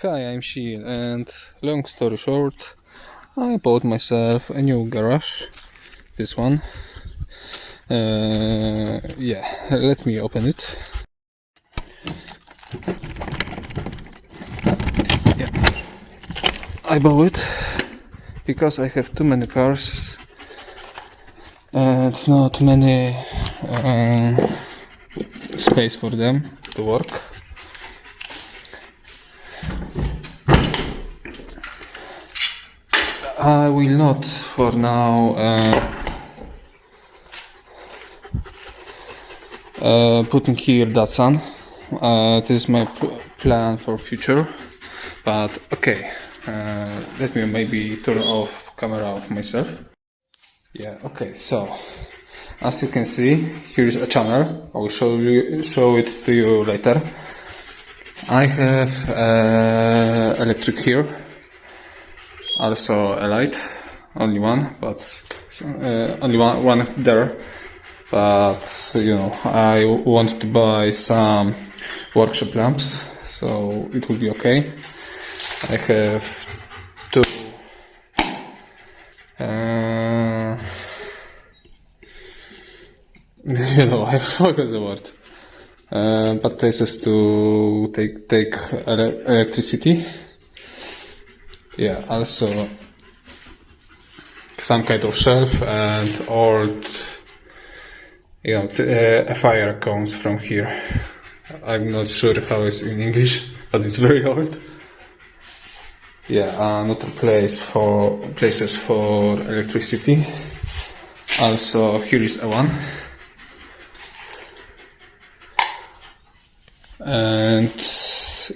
Hi, I'm Shiel, and long story short, I bought myself a new garage. This one. Yeah, let me open it. Yeah, I bought it because I have too many cars and not many space for them to work. I will not for now putting here Datsun. This is my plan for future, but okay, let me maybe turn off camera of myself. Yeah, okay, so as you can see, here is a channel. I will show it to you later. I have electric here, also a light, only one, but only one there. But you know, I want to buy some workshop lamps, so it will be okay. I have two you know, I forgot the word. But places to take electricity. Yeah, also some kind of shelf and old. Yeah, a fire comes from here. I'm not sure how it's in English, but it's very old. Yeah, another places for electricity. Also, here is a one. And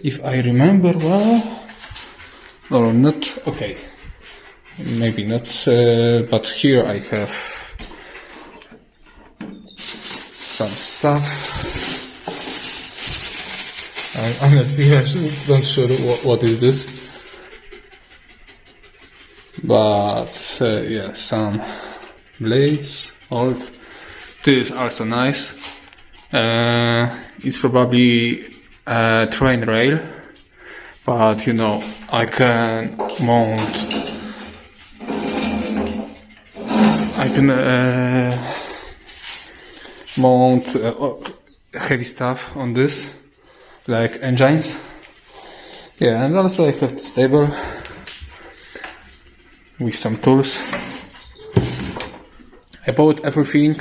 if I remember well, or not, okay, maybe not, but here I have some stuff. I'm not sure what is this, but yeah, some blades, old. This is also nice. It's probably a train rail, but you know, I can mount. Mount heavy stuff on this, like engines. Yeah, and also I have the stable with some tools. I bought everything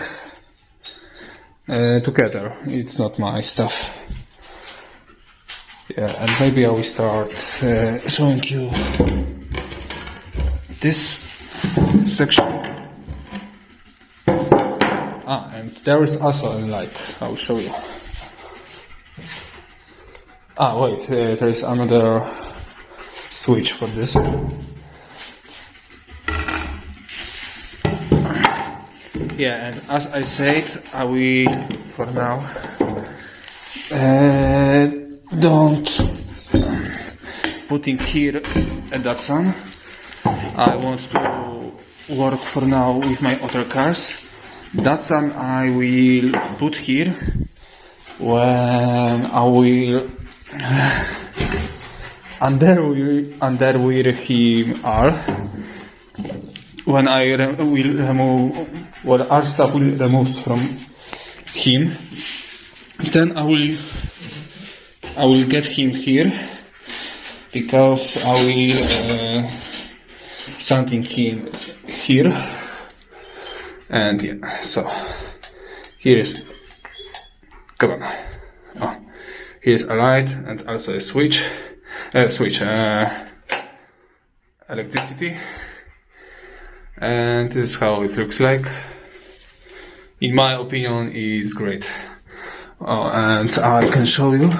together. It's not my stuff. Yeah, and maybe I will start showing you this section. And there is also a light. I will show you. Wait, there is another switch for this. Yeah, and as I said, I will, for now, don't putting here a Datsun. I want to work for now with my other cars. Datsun I will put here when I will under where him are. When I will remove, well, our stuff will removed from him, then I will get him here, because I will something him here, and yeah, so here is, come on, here's a light and also a switch, electricity. And this is how it looks like. In my opinion, is great. And I can show you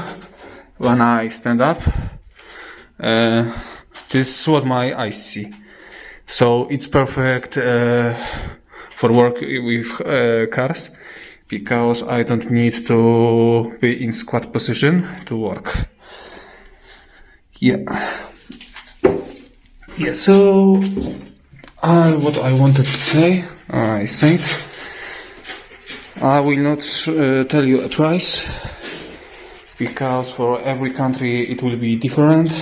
when I stand up. This is what my eyes see. So it's perfect for work with cars, because I don't need to be in squat position to work. Yeah. Yeah. So. What I wanted to say, I said. I will not tell you a price, because for every country it will be different.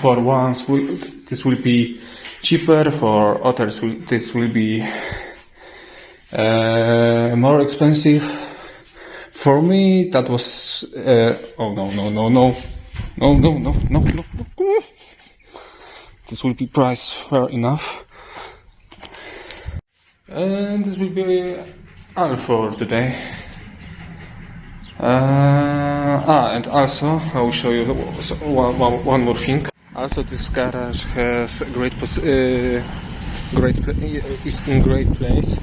For ones, this will be cheaper. For others, this will be more expensive. For me, that was. Oh no! This will be price fair enough. And this will be all for today. And also I will show you one more thing. Also, this garage has a is in great place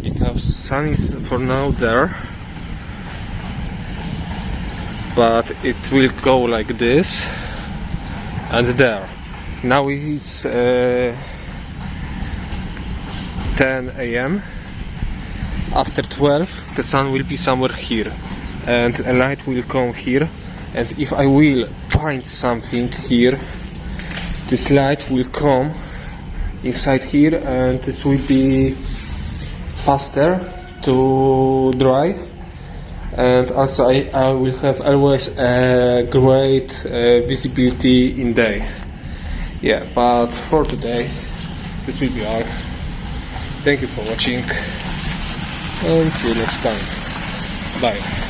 because sun is for now there, but it will go like this and there. Now it is 10 a.m. After 12 the sun will be somewhere here and a light will come here, and if I will find something here, this light will come inside here and this will be faster to dry, and also I will have always a great visibility in day. Yeah, but for today this will be all. Thank you for watching and see you next time. Bye.